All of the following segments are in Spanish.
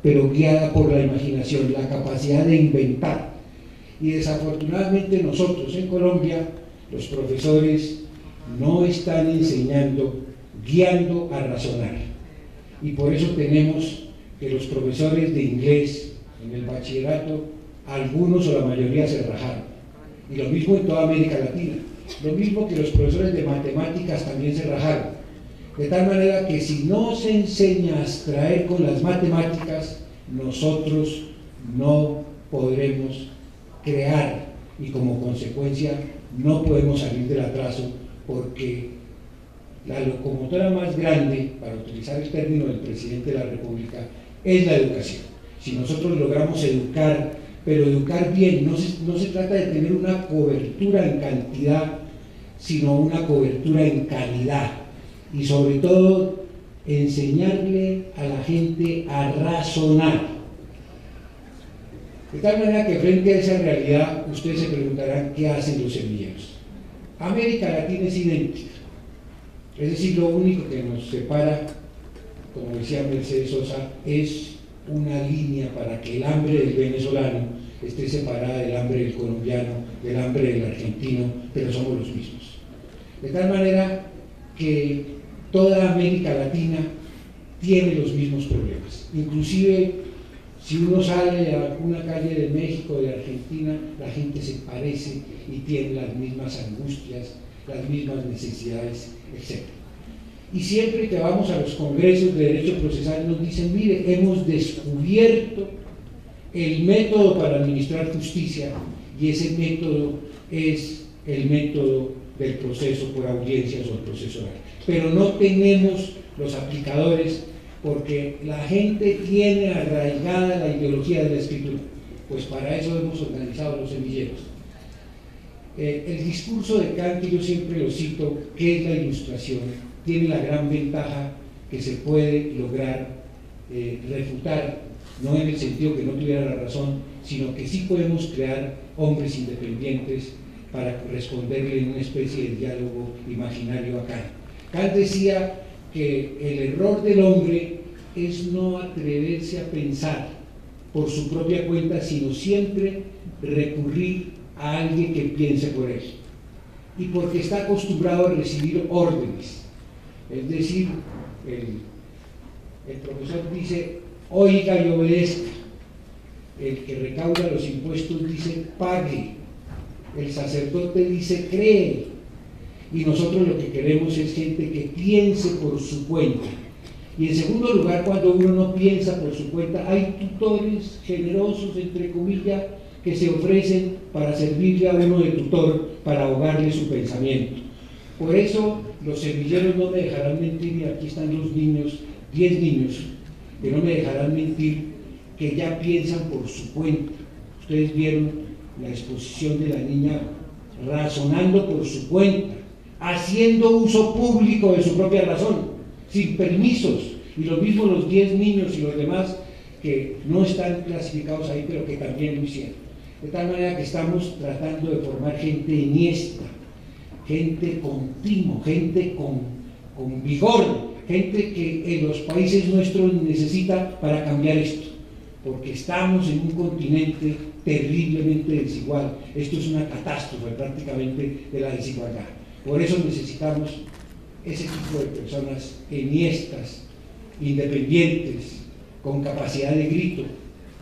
pero guiada por la imaginación, la capacidad de inventar. Y desafortunadamente nosotros en Colombia, los profesores no están enseñando, guiando a razonar. Y por eso tenemos que los profesores de inglés en el bachillerato, algunos o la mayoría se rajaron. Y lo mismo en toda América Latina. Lo mismo que los profesores de matemáticas también se rajaron. De tal manera que si no se enseña a abstraer con las matemáticas, nosotros no podremos crear y como consecuencia no podemos salir del atraso, porque la locomotora más grande, para utilizar el término del presidente de la República, es la educación. Si nosotros logramos educar, pero educar bien, no se trata de tener una cobertura en cantidad, sino una cobertura en calidad, y sobre todo enseñarle a la gente a razonar. De tal manera que frente a esa realidad ustedes se preguntarán qué hacen los semilleros. América Latina es idéntica, es decir, lo único que nos separa, como decía Mercedes Sosa, es una línea para que el hambre del venezolano esté separada del hambre del colombiano, del hambre del argentino, pero somos los mismos. De tal manera que toda América Latina tiene los mismos problemas. Inclusive, si uno sale a alguna calle de México, de Argentina, la gente se parece y tiene las mismas angustias, las mismas necesidades, etc. Y siempre que vamos a los congresos de derecho procesal nos dicen, mire, hemos descubierto el método para administrar justicia, y ese método es el método del proceso por audiencias o el proceso oral. Pero no tenemos los aplicadores, porque la gente tiene arraigada la ideología de la escritura. Pues para eso hemos organizado los semilleros. El discurso de Kant, que yo siempre lo cito, que es la ilustración, tiene la gran ventaja que se puede lograr refutar, no en el sentido que no tuviera la razón, sino que sí podemos crear hombres independientes para responderle en una especie de diálogo imaginario a Kant. Kant decía que el error del hombre es no atreverse a pensar por su propia cuenta, sino siempre recurrir a alguien que piense por él. Y porque está acostumbrado a recibir órdenes. Es decir, el profesor dice, oiga y obedezca. El que recauda los impuestos dice, pague. El sacerdote dice, cree. Y nosotros lo que queremos es gente que piense por su cuenta. Y en segundo lugar, cuando uno no piensa por su cuenta, hay tutores generosos, entre comillas, que se ofrecen para servirle a uno de tutor, para ahogarle su pensamiento. Por eso los semilleros no me dejarán mentir, y aquí están los niños, 10 niños, que no me dejarán mentir, que ya piensan por su cuenta. Ustedes vieron la exposición de la niña razonando por su cuenta, haciendo uso público de su propia razón, sin permisos, y lo mismo los 10 niños y los demás que no están clasificados ahí, pero que también lo hicieron. De tal manera que estamos tratando de formar gente enhiesta, gente con timo, gente con vigor, gente que en los países nuestros necesita para cambiar esto, porque estamos en un continente terriblemente desigual. Esto es una catástrofe prácticamente de la desigualdad. Por eso necesitamos ese tipo de personas enhiestas, independientes, con capacidad de grito,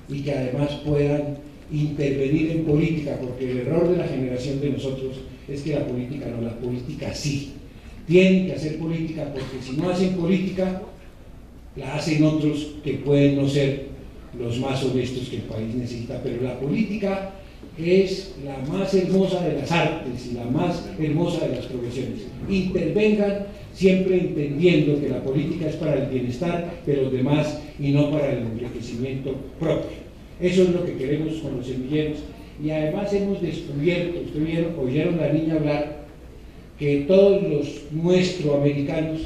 y que además puedan intervenir en política, porque el error de la generación de nosotros es que la política no, la política sí. Tienen que hacer política, porque si no hacen política, la hacen otros que pueden no ser los más honestos que el país necesita, pero la política es la más hermosa de las artes y la más hermosa de las profesiones. Intervengan siempre entendiendo que la política es para el bienestar de los demás y no para el enriquecimiento propio. Eso es lo que queremos con los semilleros, y además hemos descubierto, ustedes oyeron a la niña hablar, que todos los nuestroamericanos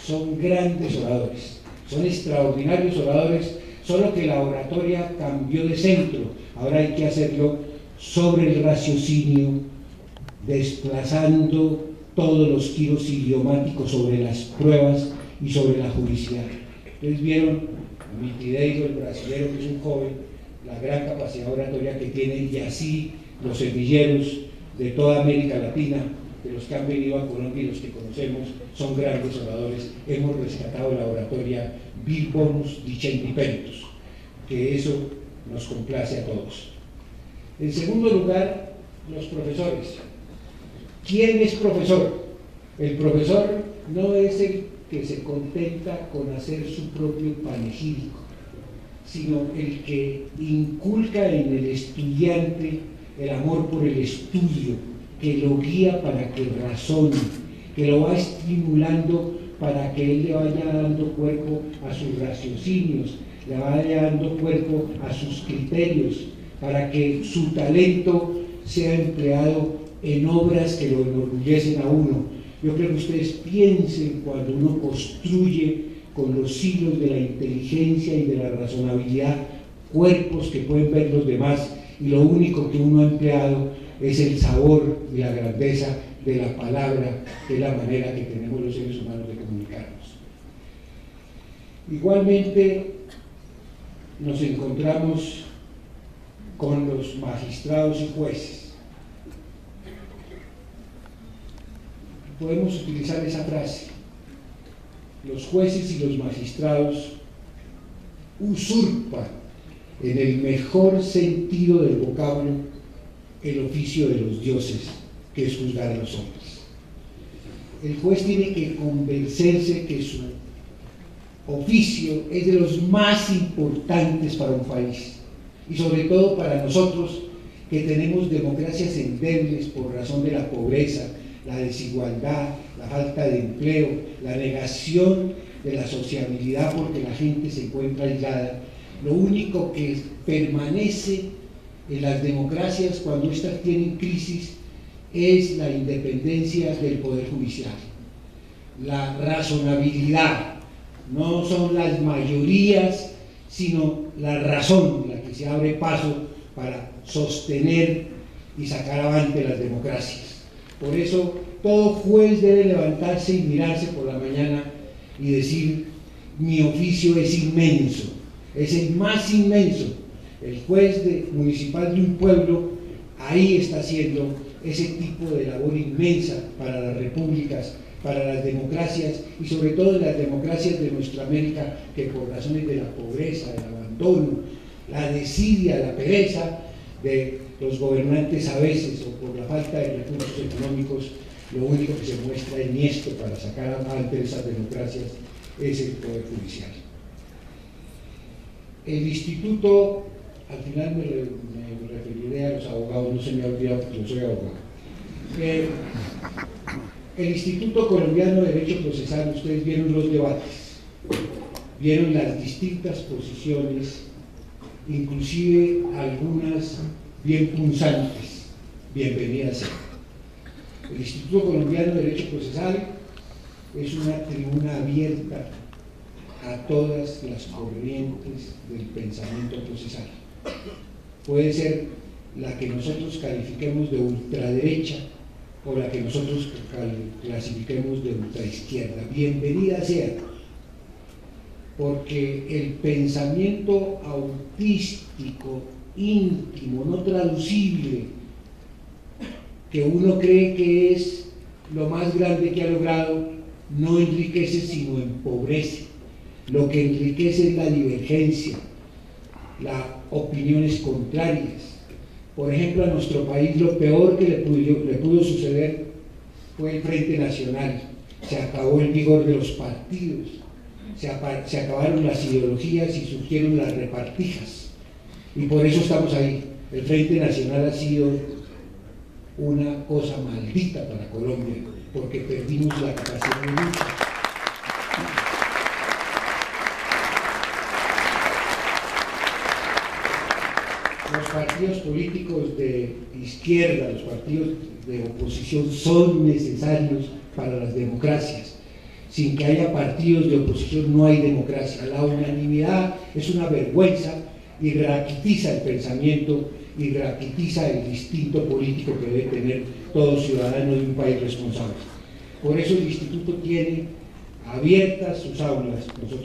son grandes oradores, son extraordinarios oradores, solo que la oratoria cambió de centro. Ahora hay que hacerlo sobre el raciocinio, desplazando todos los giros idiomáticos sobre las pruebas y sobre la juridicidad. Ustedes vieron Mitideiro, el brasilero, que es un joven, la gran capacidad oratoria que tiene, y así los semilleros de toda América Latina, de los que han venido a Colombia y los que conocemos, son grandes oradores. Hemos rescatado la oratoria Vir Bonus Dicendi Pentus, que eso nos complace a todos. En segundo lugar, los profesores. ¿Quién es profesor? El profesor no es el que se contenta con hacer su propio panegírico, sino el que inculca en el estudiante el amor por el estudio, que lo guía para que razone, que lo va estimulando para que él le vaya dando cuerpo a sus raciocinios, le vaya dando cuerpo a sus criterios, para que su talento sea empleado en obras que lo enorgullecen a uno. Yo creo que ustedes piensen cuando uno construye con los hilos de la inteligencia y de la razonabilidad cuerpos que pueden ver los demás, y lo único que uno ha empleado es el sabor y la grandeza de la palabra, que es la manera que tenemos los seres humanos de comunicarnos. Igualmente nos encontramos con los magistrados y jueces. Podemos utilizar esa frase: los jueces y los magistrados usurpan, en el mejor sentido del vocablo, el oficio de los dioses, que es juzgar a los hombres. El juez tiene que convencerse que su oficio es de los más importantes para un país, y sobre todo para nosotros que tenemos democracias endebles por razón de la pobreza, la desigualdad, la falta de empleo, la negación de la sociabilidad porque la gente se encuentra aislada. Lo único que permanece en las democracias cuando éstas tienen crisis es la independencia del Poder Judicial, la razonabilidad. No son las mayorías, sino la razón la que se abre paso para sostener y sacar avante las democracias. Por eso todo juez debe levantarse y mirarse por la mañana y decir: mi oficio es inmenso, es el más inmenso. El juez municipal de un pueblo ahí está haciendo ese tipo de labor inmensa para las repúblicas, para las democracias, y sobre todo en las democracias de nuestra América, que por razones de la pobreza, del abandono, la desidia, la pereza de los gobernantes a veces, o por la falta de recursos económicos, lo único que se muestra enhiesto para sacar adelante esas democracias es el Poder Judicial. El instituto, al final me referiré a los abogados, no se me ha olvidado porque yo soy abogado. El Instituto Colombiano de Derecho Procesal, ustedes vieron los debates, vieron las distintas posiciones, inclusive algunas bien punzantes. Bienvenidas sean. El Instituto Colombiano de Derecho Procesal es una tribuna abierta a todas las corrientes del pensamiento procesal. Puede ser la que nosotros califiquemos de ultraderecha o la que nosotros clasifiquemos de ultraizquierda. Bienvenida sea, porque el pensamiento autístico, íntimo, no traducible, que uno cree que es lo más grande que ha logrado, no enriquece sino empobrece. Lo que enriquece es la divergencia, las opiniones contrarias. Por ejemplo, a nuestro país lo peor que le pudo suceder fue el Frente Nacional. Se acabó el vigor de los partidos, se acabaron las ideologías y surgieron las repartijas. Y por eso estamos ahí. El Frente Nacional ha sido una cosa maldita para Colombia, porque perdimos la capacidad de lucha. Los partidos políticos de izquierda, los partidos de oposición son necesarios para las democracias. Sin que haya partidos de oposición no hay democracia. La unanimidad es una vergüenza y raquitiza el pensamiento y raquitiza el instinto político que debe tener todo ciudadano de un país responsable. Por eso el instituto tiene abiertas sus aulas. Nosotros